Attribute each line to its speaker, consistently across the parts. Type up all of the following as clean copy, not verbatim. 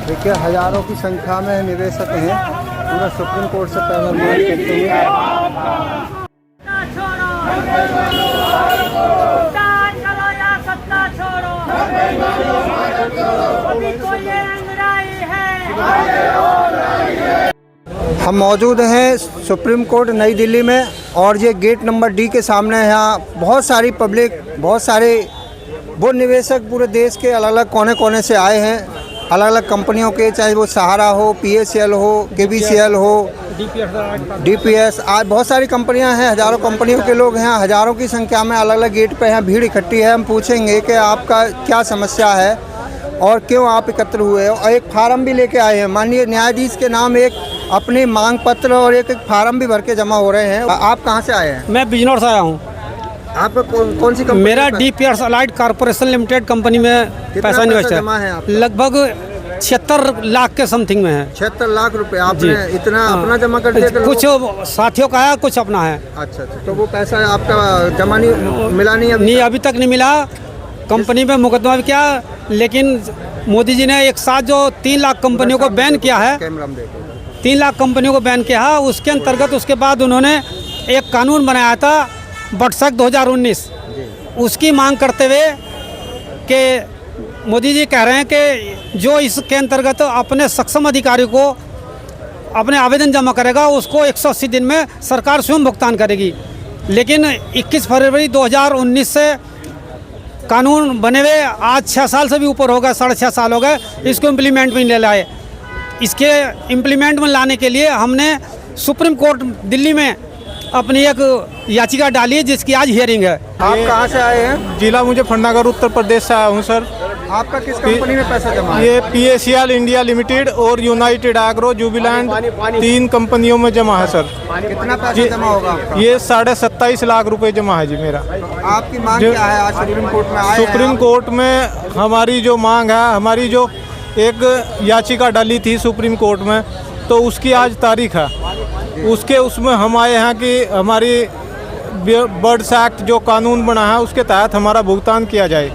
Speaker 1: देखिए हजारों की संख्या में निवेशक हैं, पूरा सुप्रीम कोर्ट से पैनल मांग करते हुए। हम मौजूद हैं सुप्रीम कोर्ट नई दिल्ली में और ये गेट नंबर डी के सामने है। यहाँ बहुत सारी पब्लिक, बहुत सारे वो निवेशक पूरे देश के अलग अलग कोने कोने से आए हैं, अलग अलग कंपनियों के, चाहे वो सहारा हो, PACL हो, KBCL हो, DPS, आज बहुत सारी कंपनियां हैं, हज़ारों कंपनियों के लोग हैं, हज़ारों की संख्या में अलग अलग गेट पे हैं, भीड़ इकट्ठी है। हम पूछेंगे कि आपका क्या समस्या है और क्यों आप एकत्र हुए हो, और एक फार्म भी लेके आए हैं। माननीय न्यायाधीश के नाम एक अपनी मांग पत्र और एक फार्म भी भर के जमा हो रहे हैं। आप कहाँ से आए हैं?
Speaker 2: मैं बिजनौर से आया हूँ।
Speaker 1: आपका कौन सी कंपनी?
Speaker 2: मेरा DPS allied corporation limited company में पैसा निवेश है। लगभग 76 लाख के समथिंग में है।
Speaker 1: 76 लाख रुपए आपने इतना अपना जमा कर दिया?
Speaker 2: कुछ साथियों का है, कुछ अपना है।
Speaker 1: अच्छा, तो वो पैसा आपका जमा नहीं मिला? नहीं,
Speaker 2: अभी तक नहीं मिला। कंपनी में मुकदमा भी किया, लेकिन मोदी जी ने एक साथ जो 3 लाख कंपनियों को बैन किया है, 3 लाख कंपनियों को बैन किया है, उसके अंतर्गत उसके बाद उन्होंने एक कानून बनाया था बटसक 2019, उसकी मांग करते हुए कि मोदी जी कह रहे हैं कि जो इसके अंतर्गत अपने सक्षम अधिकारी को अपने आवेदन जमा करेगा उसको 180 दिन में सरकार स्वयं भुगतान करेगी। लेकिन 21 फरवरी 2019 से कानून बने हुए आज 6 साल से भी ऊपर हो गए, 6.5 साल हो गए, इसको इम्प्लीमेंट में ले लाए। इसके इम्प्लीमेंट में लाने के लिए हमने सुप्रीम कोर्ट दिल्ली में अपनी एक याचिका डाली है, जिसकी आज हियरिंग है।
Speaker 1: आप कहाँ से आए हैं?
Speaker 3: जिला मुजफ्फरनगर उत्तर प्रदेश से आया हूँ सर।
Speaker 1: आपका किस कंपनी में पैसा जमा है?
Speaker 3: ये PACL इंडिया लिमिटेड और यूनाइटेड एग्रो जुबिलैंड 3 कंपनियों में जमा है सर।
Speaker 1: कितना पैसा जमा होगा आपका?
Speaker 3: ये 27.5 लाख रुपए जमा है जी मेरा।
Speaker 1: आपकी मांग क्या है? आज सुप्रीम कोर्ट में आए हैं?
Speaker 3: सुप्रीम कोर्ट में हमारी जो मांग है, हमारी जो एक याचिका डाली थी सुप्रीम कोर्ट में, तो उसकी आज तारीख है। उसमें हम आए हैं कि हमारी बर्ड्स एक्ट जो कानून बना है उसके तहत हमारा भुगतान किया जाए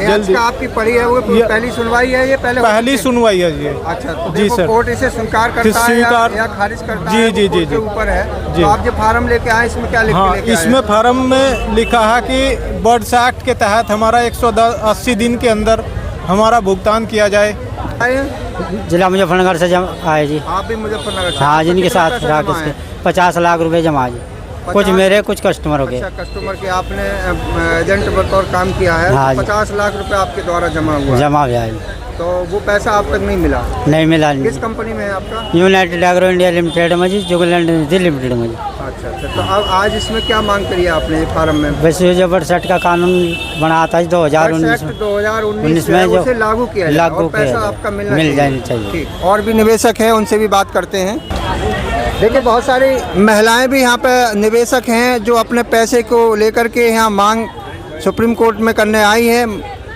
Speaker 3: जल्दी।
Speaker 1: आपकी पड़ी है वो पहली सुनवाई है? ये पहली
Speaker 3: सुनवाई है जी।
Speaker 1: अच्छा, तो
Speaker 3: जी सर।
Speaker 1: कोर्ट इसे स्वीकार करता है या खारिज करता है?
Speaker 3: जी
Speaker 1: ऊपर है
Speaker 3: जी।
Speaker 1: तो आप जो फार्म लेके आए इसमें क्या लिखा है?
Speaker 3: इसमें फार्म में लिखा है कि बर्ड्स एक्ट के तहत हमारा 180 दिन के अंदर हमारा भुगतान किया जाए।
Speaker 2: जिला मुजफ्फरनगर से आए जी।
Speaker 1: आप भी मुजफ्फरनगर से?
Speaker 2: हाँ, जिनके साथ रहा 50 लाख रुपए जमा जी। कुछ मेरे, कुछ कस्टमर हो गए।
Speaker 1: अच्छा, कस्टमर के आपने एजेंट बतौर काम किया है?
Speaker 2: हाँ,
Speaker 1: 50 लाख रुपए आपके द्वारा जमा
Speaker 2: गया है।
Speaker 1: तो वो पैसा आप तक नहीं मिला?
Speaker 2: नहीं मिला।
Speaker 1: किस कंपनी में है आपका?
Speaker 2: यूनाइटेड एग्रो इंडिया लिमिटेड में जी, जुबिलैंड लिमिटेड में जी।
Speaker 1: अच्छा, तो अब आज इसमें क्या मांग करी है आपने फार्म में?
Speaker 2: वैसे जो बटसट का कानून बना था 2019 में जो
Speaker 1: लागू किया, पैसा आपका मिल
Speaker 2: जाना चाहिए।
Speaker 1: और भी निवेशक हैं, उनसे भी बात करते हैं। देखिए बहुत सारी महिलाएं भी यहाँ पे निवेशक हैं जो अपने पैसे को लेकर के यहाँ मांग सुप्रीम कोर्ट में करने आई है।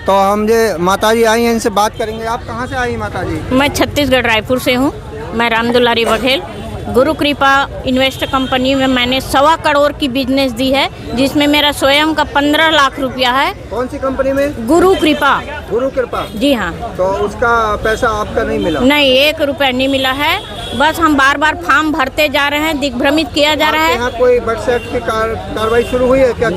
Speaker 1: तो हम ये माताजी आई हैं, इनसे बात करेंगे। आप कहाँ से आई माताजी?
Speaker 4: मैं छत्तीसगढ़ रायपुर से हूँ। मैं रामदुलारी बघेल। गुरु कृपा इन्वेस्ट कंपनी में मैंने 1.25 करोड़ की बिजनेस दी है, जिसमें मेरा स्वयं का 15 लाख रुपया है।
Speaker 1: कौन सी कंपनी में?
Speaker 4: गुरु कृपा।
Speaker 1: गुरु कृपा?
Speaker 4: जी हाँ।
Speaker 1: तो उसका पैसा आपका नहीं मिला?
Speaker 4: नहीं, 1 रुपया नहीं मिला है। बस हम बार बार फॉर्म भरते जा रहे हैं, दिग्भ्रमित किया जा रहा है।
Speaker 1: यहाँ कोई बर्ड्स एक्ट की कार्रवाई शुरू हुई है क्या?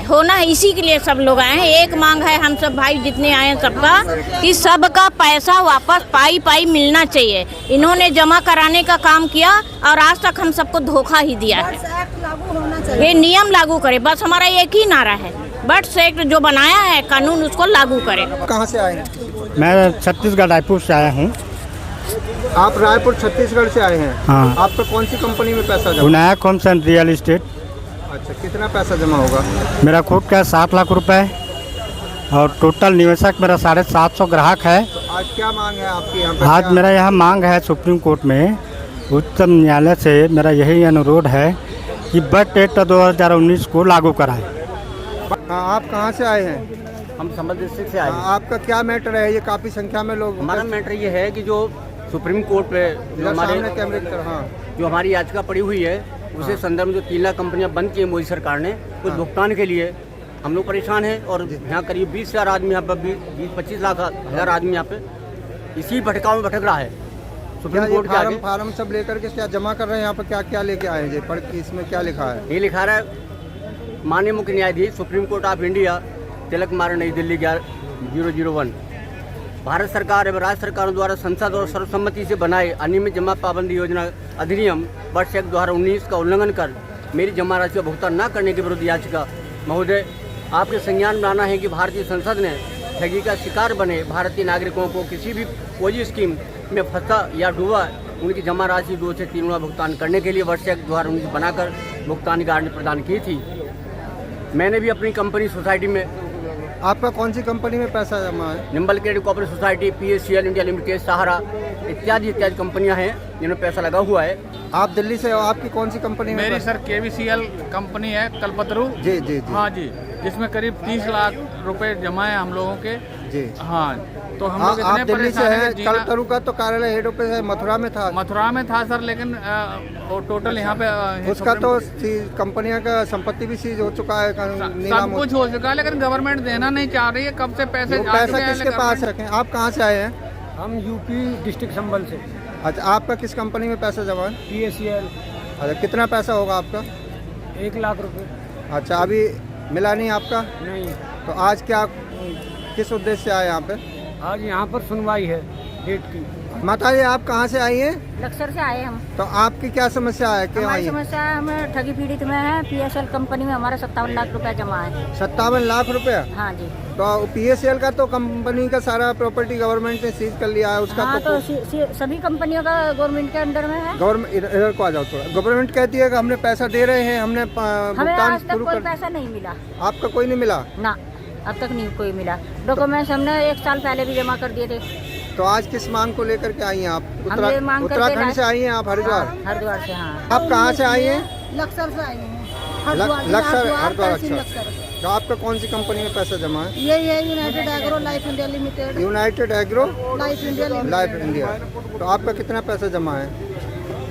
Speaker 4: होना है, इसी के लिए सब लोग आए हैं। एक मांग है हम सब भाई जितने आए हैं सबका, कि सबका पैसा वापस पाई मिलना चाहिए। इन्होंने जमा कराने का काम किया और आज तक हम सबको धोखा ही दिया है। ये नियम लागू करे, बस हमारा एक ही नारा है, बर्ड्स एक्ट जो बनाया है कानून उसको लागू करे।
Speaker 1: कहाँ से आए हैं?
Speaker 2: मैं छत्तीसगढ़ रायपुर से आया हूँ।
Speaker 1: आप रायपुर छत्तीसगढ़ से आए हैं?
Speaker 2: हाँ।
Speaker 1: आपका कौन सी कंपनी में पैसा जमा?
Speaker 2: Vinayak homes and real estate.
Speaker 1: अच्छा, कितना पैसा जमा होगा?
Speaker 2: मेरा खुद का 7 लाख रुपए और टोटल निवेशक मेरा 750 ग्राहक है।
Speaker 1: तो आज क्या मांग है आपकी यहाँ पे?
Speaker 2: आज मेरा यहाँ मांग है सुप्रीम कोर्ट में, उच्चतम न्यायालय से मेरा यही अनुरोध है कि बर्ड्स एक्ट 2019 को लागू कराएं।
Speaker 1: आप कहाँ से आए हैं?
Speaker 5: हम संबल डिस्ट्रिक्ट से आए हैं।
Speaker 1: आपका क्या मैटर है? ये काफ़ी संख्या में लोग।
Speaker 5: हमारा मैटर ये है कि जो सुप्रीम कोर्ट पे जो हमारी याचिका पड़ी हुई है, उसे संदर्भ में जो 3 लाख कंपनियां बंद की है मोदी सरकार ने, कुछ भुगतान के लिए हम लोग परेशान हैं। और यहाँ करीब 20,000 आदमी, यहाँ पर 20-25 लाख हजार आदमी यहाँ पे इसी भटकाव में भटक रहा है
Speaker 1: क्या
Speaker 5: सुप्रीम
Speaker 1: ये
Speaker 5: कोर्ट के आगे।
Speaker 1: फार्म सब लेकर के क्या जमा कर रहे हैं यहाँ पर, क्या क्या लेके आए हैं जी? पढ़ के इसमें क्या लिखा है?
Speaker 5: ये लिखा रहा है माननीय मुख्य न्यायाधीश सुप्रीम कोर्ट ऑफ इंडिया, तिलक मार्ग, नई दिल्ली 11001। भारत सरकार एवं राज्य सरकारों द्वारा संसद और सर्वसम्मति से बनाए अनियमित जमा पाबंदी योजना अधिनियम वर्ष 2019 का उल्लंघन कर मेरी जमा राशि का भुगतान न करने के विरुद्ध याचिका। महोदय, आपके संज्ञान में लाना है कि भारतीय संसद ने ठगी का शिकार बने भारतीय नागरिकों को किसी भी पोजी स्कीम में फंसा या डूबा उनकी जमा राशि 2 से 3 गुना भुगतान करने के लिए वर्ष 2019 बनाकर भुगतान की गारंटी प्रदान की थी। मैंने भी अपनी कंपनी सोसाइटी में,
Speaker 1: आपका कौन सी कंपनी में पैसा जमा है?
Speaker 5: Nimble credit cooperative society, PSCL India limited, Sahara इत्यादि कंपनियां हैं जिन्होंने पैसा लगा हुआ है।
Speaker 1: आप दिल्ली से हो, आपकी कौन सी कंपनी में?
Speaker 6: मेरी सर KVCL कंपनी है कलपतरू।
Speaker 1: जी जी जी।
Speaker 6: हाँ जी, जिसमें करीब 30 लाख रुपए जमा है हम लोगों के
Speaker 1: जी।
Speaker 6: हाँ, तो हम लोग
Speaker 1: आप
Speaker 6: इतने
Speaker 1: दिल्ली से
Speaker 6: परेशान
Speaker 1: हैं।
Speaker 6: हैं कि जीना-
Speaker 1: कलपतरू का तो कार्यालय हेड ऑफिस है मथुरा में था।
Speaker 6: मथुरा में था सर, लेकिन वो टोटल यहाँ पे
Speaker 1: उसका तो कंपनियों का संपत्ति भी सीज हो चुका है, नीलाम
Speaker 6: सब कुछ हो चुका है, लेकिन गवर्नमेंट देना नहीं चाह रही है। कब से पैसे
Speaker 1: वो
Speaker 6: आ चुके
Speaker 1: पैसा
Speaker 6: हैं,
Speaker 1: किसके
Speaker 6: लेकिन
Speaker 1: पास
Speaker 6: government-
Speaker 1: रखें? आप कहाँ से आए हैं?
Speaker 7: हम यूपी डिस्ट्रिक्ट संबल से।
Speaker 1: अच्छा, आपका किस कंपनी में पैसा जमा है?
Speaker 7: PSCL
Speaker 1: अच्छा, कितना पैसा होगा आपका?
Speaker 7: 1 लाख रुपए।
Speaker 1: अच्छा, अभी मिला नहीं आपका?
Speaker 7: नहीं,
Speaker 1: तो आज क्या, किस उद्देश्य से आए यहाँ पे?
Speaker 7: आज यहाँ पर सुनवाई है डेट की।
Speaker 1: माता जी, आप कहाँ से आई हैं?
Speaker 4: लक्सर से आए हम।
Speaker 1: तो आपकी क्या समस्या है, क्यों आई
Speaker 4: हमारी
Speaker 1: हैं?
Speaker 4: समस्या है, हमें ठगी पीड़ित में है। PSL कंपनी में हमारा 57 लाख रुपया जमा है।
Speaker 1: 57 लाख रुपया?
Speaker 4: हाँ जी।
Speaker 1: तो PSCL का तो कंपनी का सारा प्रॉपर्टी गवर्नमेंट ने सीज कर लिया है, उसका
Speaker 4: हाँ,
Speaker 1: तो
Speaker 4: तो सभी कंपनियों का गवर्नमेंट के अंडर में है।
Speaker 1: गवर्नमेंट इधर को आ जाओ थोड़ा। गवर्नमेंट कहती है कि हमने पैसा दे रहे हैं, हमने
Speaker 4: हमें
Speaker 1: भुगतान
Speaker 4: आज तक
Speaker 1: शुरू
Speaker 4: कोई
Speaker 1: कर।
Speaker 4: पैसा नहीं मिला
Speaker 1: आपका कोई नहीं मिला?
Speaker 4: ना, अब तक नहीं कोई मिला। डॉक्यूमेंट्स हमने 1 साल पहले भी जमा कर दिए थे।
Speaker 1: तो आज किस मांग को लेकर के आई हैं आप?
Speaker 4: हम ये मांग करके
Speaker 1: उत्तराखंड
Speaker 4: लाए-
Speaker 1: से आई हैं आप? हरिद्वार?
Speaker 4: हरिद्वार से। हाँ,
Speaker 1: आप कहाँ से आई हैं?
Speaker 8: लक्सर से आई हूँ।
Speaker 1: लक्सर, हरिद्वार।
Speaker 8: तहसील
Speaker 1: अच्छा,
Speaker 8: लक्सर।
Speaker 1: तो आपका कौन सी कंपनी में पैसा जमा है?
Speaker 8: ये United agro life India limited.
Speaker 1: United agro
Speaker 8: life India limited.
Speaker 1: Life India. तो आपका कितना पैसा जमा है?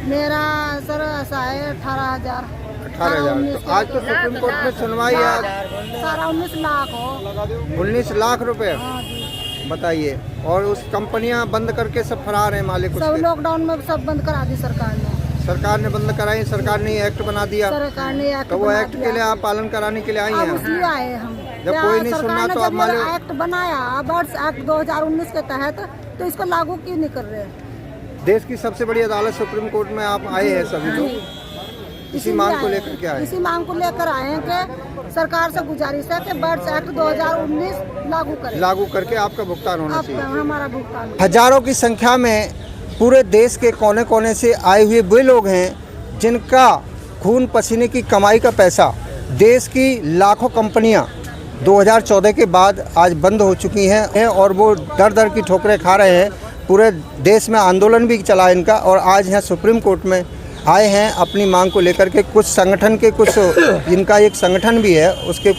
Speaker 8: मेरा सर ऐसा है 18,000।
Speaker 1: 18,000। तो आज तो सुप्रीम कोर्ट में सुनवाई है,
Speaker 8: सारा 19 लाख हो।
Speaker 1: 19 लाख रुपए।
Speaker 8: हाँ जी।
Speaker 1: बताइए। और उस कंपनियां बंद करके सब फरार हैं मालिक
Speaker 8: सब
Speaker 1: उसके।
Speaker 8: लॉकडाउन में सब बंद करा दी सरकार ने।
Speaker 1: सरकार ने बंद कराई, सरकार ने एक्ट बना दिया।
Speaker 8: सरकार ने एक्ट
Speaker 1: तो वो
Speaker 8: बना
Speaker 1: एक्ट
Speaker 8: दिया।
Speaker 1: के लिए आप पालन कराने के लिए आई
Speaker 8: अब
Speaker 1: हैं?
Speaker 8: उसलिए आए हम।
Speaker 1: जब
Speaker 8: क्या
Speaker 1: कोई नहीं
Speaker 8: सरकार
Speaker 1: सुनना
Speaker 8: ने
Speaker 1: तो
Speaker 8: जब
Speaker 1: आप मालिक।
Speaker 8: ये एक्ट बनाया, बर्ड्स एक्ट 2019 के तहत, तो इसको लागू क्यों नहीं कर रहे?
Speaker 1: देश की सबसे बड़ी अदालत सुप्रीम कोर्ट में आप आए हैं सभी लोग, इसी
Speaker 8: इसीलिए
Speaker 1: मांग को
Speaker 8: आए
Speaker 1: लेकर के आए?
Speaker 8: इसी मांग को लेकर आए हैं कि सरकार से गुजारिश है कि बर्ड्स एक्ट 2019 लागू करें।
Speaker 1: लागू करके आपका भुगतान होना
Speaker 8: अब
Speaker 1: चाहिए।
Speaker 8: हमारा भुगतान।
Speaker 1: हजारों की संख्या में पूरे देश के कोने कोने से आए हुए वे लोग हैं जिनका खून पसीने की कमाई का पैसा देश की लाखों कंपनियां 2014 के बाद आज बंद हो चुकी हैं और वो दर दर की ठोकरें खा रहे हैं। पूरे देश में आंदोलन भी चला इनका और आज यहाँ सुप्रीम कोर्ट में आए हैं अपनी मांग को लेकर के। कुछ संगठन के, कुछ इनका एक संगठन भी है, उसके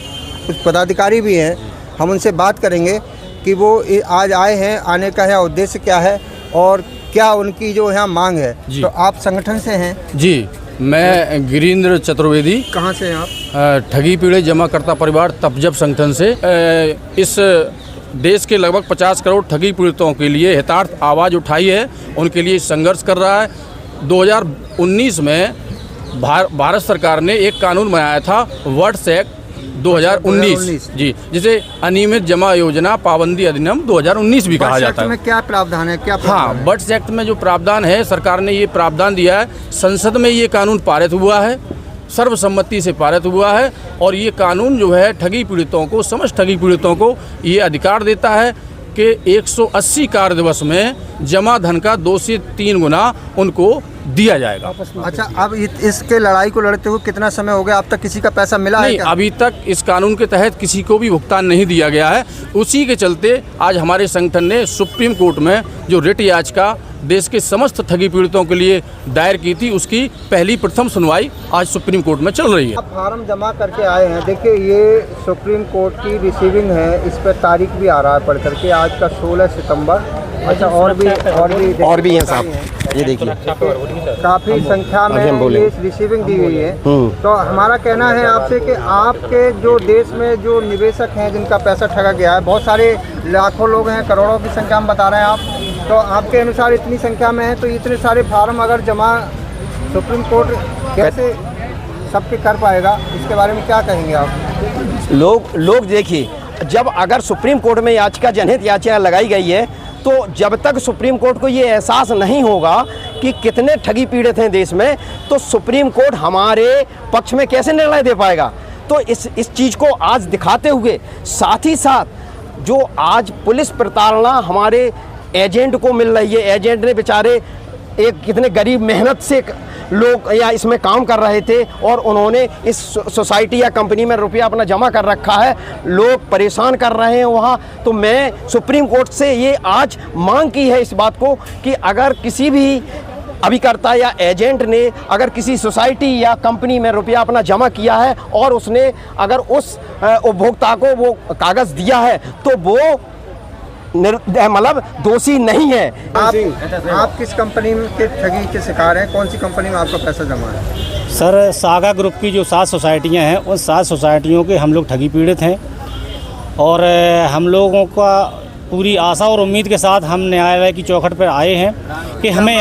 Speaker 1: कुछ पदाधिकारी भी हैं, हम उनसे बात करेंगे कि वो आज आए हैं, आने का है उद्देश्य क्या है और क्या उनकी जो यहाँ मांग है। तो आप संगठन से हैं?
Speaker 9: जी, मैं गिरीन्द्र चतुर्वेदी।
Speaker 1: कहाँ से हैं आप?
Speaker 9: ठगी पीड़ित जमाकर्ता परिवार तपजब संगठन से। इस देश के लगभग 50 करोड़ ठगी पीड़ितों के लिए हितार्थ आवाज़ उठाई है, उनके लिए संघर्ष कर रहा है। 2019 में भारत सरकार ने एक कानून बनाया था, वर्ड्स एक्ट 2019 जी, जिसे अनियमित जमा योजना पाबंदी अधिनियम 2019 भी कहा जाता है।
Speaker 1: में क्या प्रावधान है? क्या
Speaker 9: हाँ, बर्ड्स एक्ट में जो प्रावधान है, सरकार ने ये प्रावधान दिया है, संसद में ये कानून पारित हुआ है, सर्वसम्मति से पारित हुआ है और ये कानून जो है ठगी पीड़ितों को, समस्त ठगी पीड़ितों को ये अधिकार देता है कि 180 कार्य दिवस में जमा धन का 2 से 3 गुना उनको दिया जाएगा।
Speaker 1: अच्छा, अब इसके लड़ाई को लड़ते हुए कितना समय हो गया? अब तक किसी का पैसा मिला है
Speaker 9: नहीं,
Speaker 1: क्या?
Speaker 9: अभी तक इस कानून के तहत किसी को भी भुगतान नहीं दिया गया है। उसी के चलते आज हमारे संगठन ने सुप्रीम कोर्ट में जो रिट याचिका देश के समस्त ठगी पीड़ितों के लिए दायर की थी, उसकी पहली प्रथम सुनवाई आज सुप्रीम कोर्ट में चल रही है।
Speaker 1: आप फार्म जमा करके आए हैं, देखिए ये सुप्रीम कोर्ट की रिसीविंग है, इस पर तारीख भी आ रहा है पढ़ करके, आज का 16 सितंबर। अच्छा, और भी हैं साहब, ये देखिए काफ़ी संख्या में ये रिसीविंग दी हुई है। तो हमारा कहना है आपसे कि आपके जो देश में जो निवेशक हैं जिनका पैसा ठगा गया है, बहुत सारे लाखों लोग हैं, करोड़ों की संख्या में बता रहे हैं आप, तो आपके अनुसार इतनी संख्या में है तो इतने सारे फार्म अगर जमा सुप्रीम कोर्ट कैसे सबके कर पाएगा, इसके बारे में क्या कहेंगे आप?
Speaker 10: लोग देखिए, जब अगर सुप्रीम कोर्ट में याचिका जनहित याचिका लगाई गई है तो जब तक सुप्रीम कोर्ट को ये एहसास नहीं होगा कि कितने ठगी पीड़ित हैं देश में, तो सुप्रीम कोर्ट हमारे पक्ष में कैसे निर्णय दे पाएगा। तो इस चीज़ को आज दिखाते हुए साथ ही साथ जो आज पुलिस प्रताड़ना हमारे एजेंट को मिल रही है, एजेंट ने बेचारे एक कितने गरीब मेहनत से लोग या इसमें काम कर रहे थे और उन्होंने इस सोसाइटी या कंपनी में रुपया अपना जमा कर रखा है, लोग परेशान कर रहे हैं वहाँ। तो मैं सुप्रीम कोर्ट से ये आज मांग की है इस बात को कि अगर किसी भी अभिकर्ता या एजेंट ने अगर किसी सोसाइटी या कंपनी में रुपया अपना जमा किया है और उसने अगर उस उपभोक्ता को वो कागज़ दिया है तो वो मतलब दोषी नहीं है।
Speaker 1: आप किस कंपनी के ठगी के शिकार हैं? कौन सी कंपनी में आपका पैसा जमा है?
Speaker 2: सर, सागा ग्रुप की जो 7 सोसाइटियां हैं उन 7 सोसाइटियों के हम लोग ठगी पीड़ित हैं और हम लोगों का पूरी आशा और उम्मीद के साथ हम न्यायालय की चौखट पर आए हैं कि हमें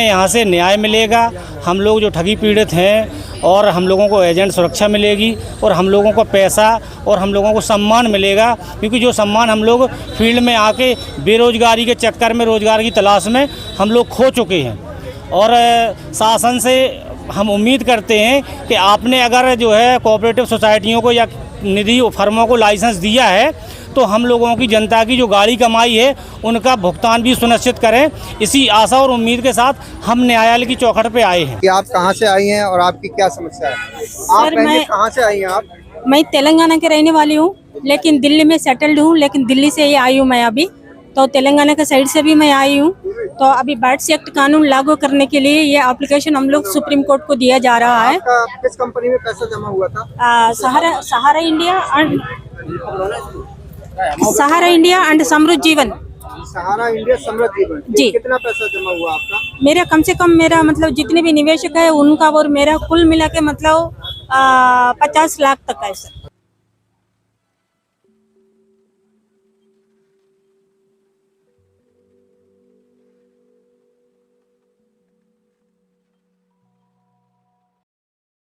Speaker 2: यहाँ से न्याय मिलेगा। हम लोग जो ठगी पीड़ित हैं और हम लोगों को एजेंट सुरक्षा मिलेगी और हम लोगों को पैसा और हम लोगों को सम्मान मिलेगा, क्योंकि जो सम्मान हम लोग फील्ड में आके बेरोजगारी के चक्कर में रोज़गार की तलाश में हम लोग खो चुके हैं। और शासन से हम उम्मीद करते हैं कि आपने अगर जो है कोऑपरेटिव सोसाइटियों को या निधि फर्मों को लाइसेंस दिया है तो हम लोगों की जनता की जो गाड़ी कमाई है उनका भुगतान भी सुनिश्चित करें। इसी आशा और उम्मीद के साथ हम न्यायालय की चौखट पे आए हैं।
Speaker 1: कि आप कहां से आई हैं और आपकी क्या समस्या है? आप कहां से आई हैं? आप?
Speaker 11: मैं तेलंगाना के रहने वाली हूँ, लेकिन दिल्ली में सेटल्ड हूँ, लेकिन दिल्ली से ही आई हूँ मैं अभी। तो तेलंगाना के साइड से भी मैं आई हूँ। तो अभी बर्ड्स एक्ट कानून लागू करने के लिए ये एप्लीकेशन हम लोग सुप्रीम कोर्ट को दिया जा रहा है।
Speaker 1: किस कंपनी में पैसा जमा हुआ था?
Speaker 11: सहारा इंडिया एंड समृद्ध जीवन।
Speaker 1: सहारा इंडिया समृद्ध जीवन
Speaker 11: जी।
Speaker 1: कितना पैसा जमा हुआ आपका?
Speaker 11: मेरा कम से कम मेरा मतलब जितने भी निवेशक है उनका और मेरा कुल मिला के मतलब 50 लाख तक है सर।